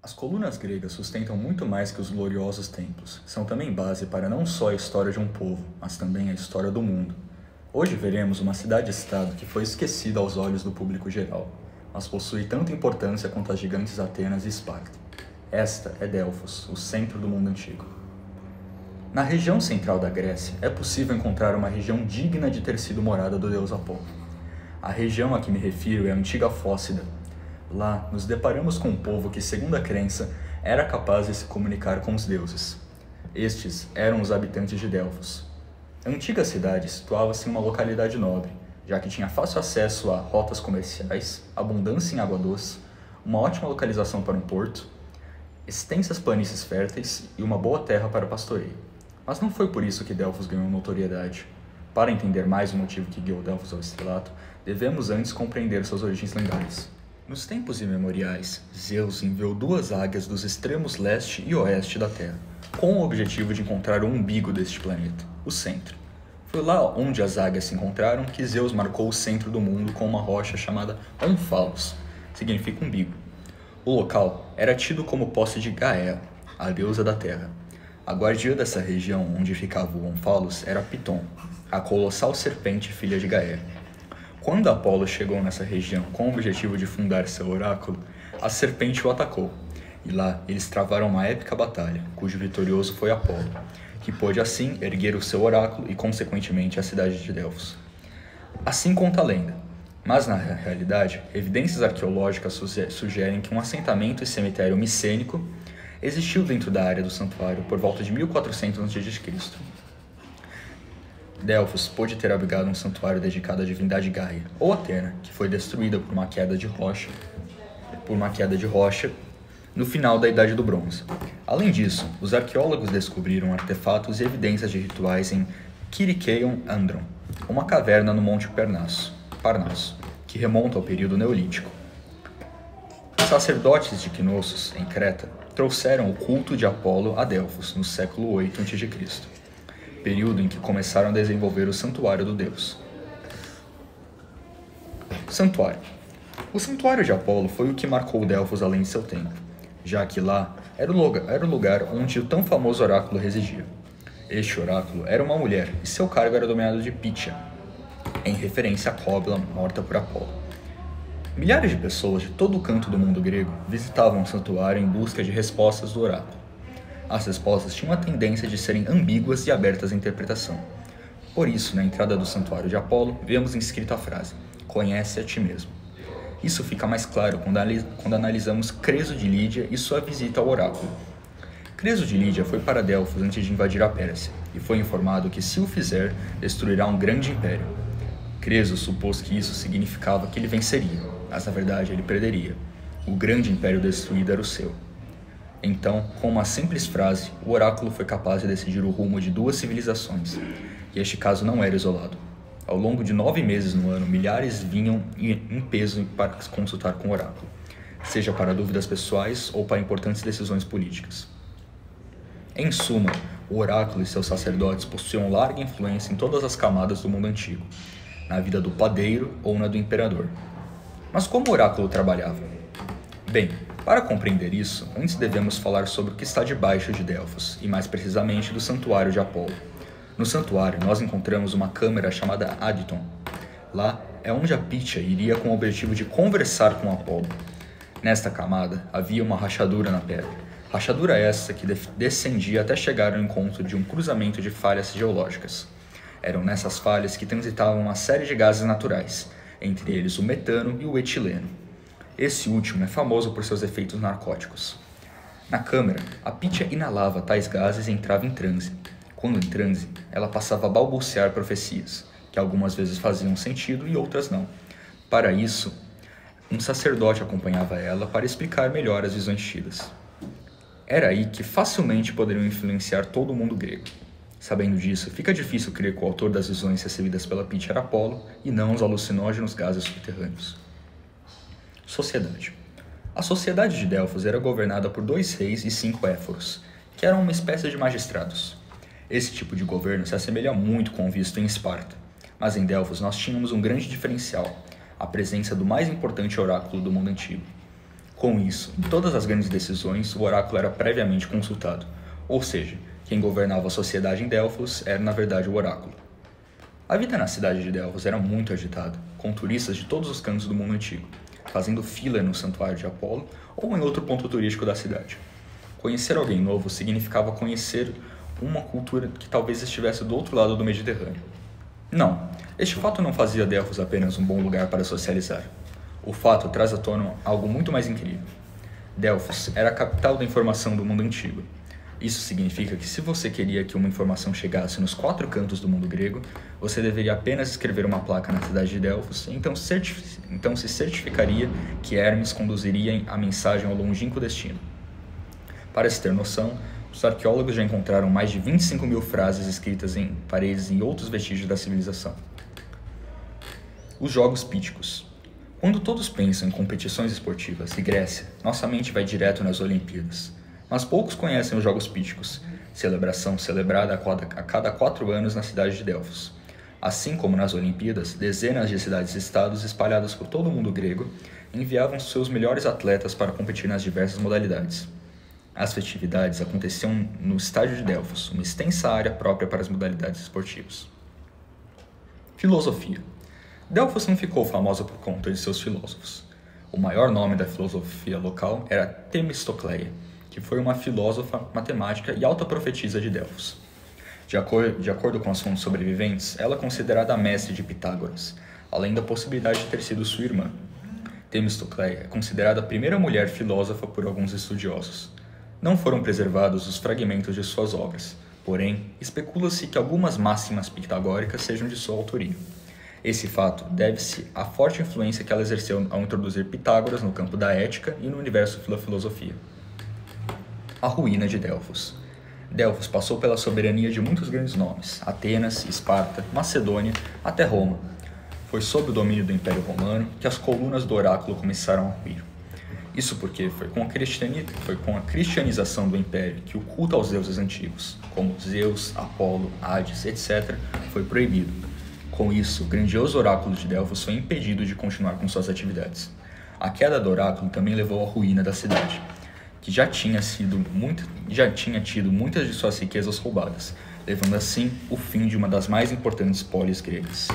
As colunas gregas sustentam muito mais que os gloriosos templos. São também base para não só a história de um povo, mas também a história do mundo. Hoje veremos uma cidade-estado que foi esquecida aos olhos do público geral, mas possui tanta importância quanto as gigantes Atenas e Esparta. Esta é Delfos, o centro do mundo antigo. Na região central da Grécia, é possível encontrar uma região digna de ter sido morada do deus Apolo. A região a que me refiro é a antiga Fócida. Lá, nos deparamos com um povo que, segundo a crença, era capaz de se comunicar com os deuses. Estes eram os habitantes de Delfos. A antiga cidade situava-se em uma localidade nobre, já que tinha fácil acesso a rotas comerciais, abundância em água doce, uma ótima localização para um porto, extensas planícies férteis e uma boa terra para pastoreio. Mas não foi por isso que Delfos ganhou notoriedade. Para entender mais o motivo que guiou Delfos ao estrelato, devemos antes compreender suas origens lendárias. Nos tempos imemoriais, Zeus enviou duas águias dos extremos leste e oeste da Terra, com o objetivo de encontrar o umbigo deste planeta, o centro. Foi lá onde as águias se encontraram que Zeus marcou o centro do mundo com uma rocha chamada Onfalos, significa umbigo. O local era tido como posse de Gaia, a deusa da Terra. A guardiã dessa região onde ficava o Onfalos era Piton, a colossal serpente filha de Gaia. Quando Apolo chegou nessa região com o objetivo de fundar seu oráculo, a serpente o atacou, e lá eles travaram uma épica batalha, cujo vitorioso foi Apolo, que pôde assim erguer o seu oráculo e, consequentemente, a cidade de Delfos. Assim conta a lenda, mas na realidade, evidências arqueológicas sugerem que um assentamento e cemitério micênico existiu dentro da área do santuário por volta de 1400 a.C. Delfos pôde ter abrigado um santuário dedicado à divindade Gaia, ou Atena, que foi destruída por uma queda de rocha no final da Idade do Bronze. Além disso, os arqueólogos descobriram artefatos e evidências de rituais em Kirikeion Andron, uma caverna no Monte Parnasso, que remonta ao período neolítico. Os sacerdotes de Knossos, em Creta, trouxeram o culto de Apolo a Delfos no século 8 a.C., período em que começaram a desenvolver o santuário do deus. Santuário. O santuário de Apolo foi o que marcou Delfos além de seu tempo, já que lá era o lugar onde o tão famoso oráculo residia. Este oráculo era uma mulher e seu cargo era dominado de Pitia, em referência à cobra morta por Apolo. Milhares de pessoas de todo o canto do mundo grego visitavam o santuário em busca de respostas do oráculo. As respostas tinham a tendência de serem ambíguas e abertas à interpretação. Por isso, na entrada do santuário de Apolo, vemos inscrita a frase: "Conhece a ti mesmo". Isso fica mais claro quando analisamos Creso de Lídia e sua visita ao oráculo. Creso de Lídia foi para Delfos antes de invadir a Pérsia, e foi informado que, se o fizer, destruirá um grande império. Creso supôs que isso significava que ele venceria, mas na verdade ele perderia. O grande império destruído era o seu. Então, com uma simples frase, o oráculo foi capaz de decidir o rumo de duas civilizações, e este caso não era isolado. Ao longo de 9 meses no ano, milhares vinham em peso para consultar com o oráculo, seja para dúvidas pessoais ou para importantes decisões políticas. Em suma, o oráculo e seus sacerdotes possuíam larga influência em todas as camadas do mundo antigo, na vida do padeiro ou na do imperador. Mas como o oráculo trabalhava? Bem, para compreender isso, antes devemos falar sobre o que está debaixo de Delfos, e mais precisamente do santuário de Apolo. No santuário, nós encontramos uma câmara chamada Aditon. Lá é onde a Pitia iria com o objetivo de conversar com Apolo. Nesta camada havia uma rachadura na pedra. Rachadura essa que descendia até chegar ao encontro de um cruzamento de falhas geológicas. Eram nessas falhas que transitavam uma série de gases naturais, entre eles o metano e o etileno. Esse último é famoso por seus efeitos narcóticos. Na câmara, a Pitia inalava tais gases e entrava em transe. Quando em transe, ela passava a balbuciar profecias, que algumas vezes faziam sentido e outras não. Para isso, um sacerdote acompanhava ela para explicar melhor as visões tidas. Era aí que facilmente poderiam influenciar todo o mundo grego. Sabendo disso, fica difícil crer que o autor das visões recebidas pela Pitia era Apolo e não os alucinógenos gases subterrâneos. Sociedade. A sociedade de Delfos era governada por 2 reis e 5 éforos, que eram uma espécie de magistrados. Esse tipo de governo se assemelha muito com o visto em Esparta, mas em Delfos nós tínhamos um grande diferencial, a presença do mais importante oráculo do mundo antigo. Com isso, em todas as grandes decisões, o oráculo era previamente consultado, ou seja, quem governava a sociedade em Delfos era na verdade o oráculo. A vida na cidade de Delfos era muito agitada, com turistas de todos os cantos do mundo antigo, fazendo fila no santuário de Apolo ou em outro ponto turístico da cidade. Conhecer alguém novo significava conhecer uma cultura que talvez estivesse do outro lado do Mediterrâneo. Não, este fato não fazia Delfos apenas um bom lugar para socializar. O fato traz à tona algo muito mais incrível. Delfos era a capital da informação do mundo antigo. Isso significa que se você queria que uma informação chegasse nos 4 cantos do mundo grego, você deveria apenas escrever uma placa na cidade de Delfos, então se certificaria que Hermes conduziria a mensagem ao longínquo destino. Para se ter noção, os arqueólogos já encontraram mais de 25 mil frases escritas em paredes e outros vestígios da civilização. Os Jogos Píticos. Quando todos pensam em competições esportivas e Grécia, nossa mente vai direto nas Olimpíadas. Mas poucos conhecem os Jogos Píticos, celebração celebrada a cada 4 anos na cidade de Delfos. Assim como nas Olimpíadas, dezenas de cidades e estados espalhados por todo o mundo grego enviavam seus melhores atletas para competir nas diversas modalidades. As festividades aconteciam no estádio de Delfos, uma extensa área própria para as modalidades esportivas. Filosofia. Delfos não ficou famosa por conta de seus filósofos. O maior nome da filosofia local era Temistocleia, que foi uma filósofa, matemática e alta profetisa de Delfos. De acordo com as fontes sobreviventes, ela é considerada a mestre de Pitágoras, além da possibilidade de ter sido sua irmã. Temistocleia é considerada a primeira mulher filósofa por alguns estudiosos. Não foram preservados os fragmentos de suas obras, porém, especula-se que algumas máximas pitagóricas sejam de sua autoria. Esse fato deve-se à forte influência que ela exerceu ao introduzir Pitágoras no campo da ética e no universo da filosofia. A ruína de Delfos. Delfos passou pela soberania de muitos grandes nomes, Atenas, Esparta, Macedônia, até Roma. Foi sob o domínio do Império Romano que as colunas do oráculo começaram a ruir. Isso porque foi com a cristianização do Império que o culto aos deuses antigos, como Zeus, Apolo, Hades, etc., foi proibido. Com isso, o grandioso oráculo de Delfos foi impedido de continuar com suas atividades. A queda do oráculo também levou à ruína da cidade, que já tinha tido muitas de suas riquezas roubadas, levando assim o fim de uma das mais importantes polis gregas.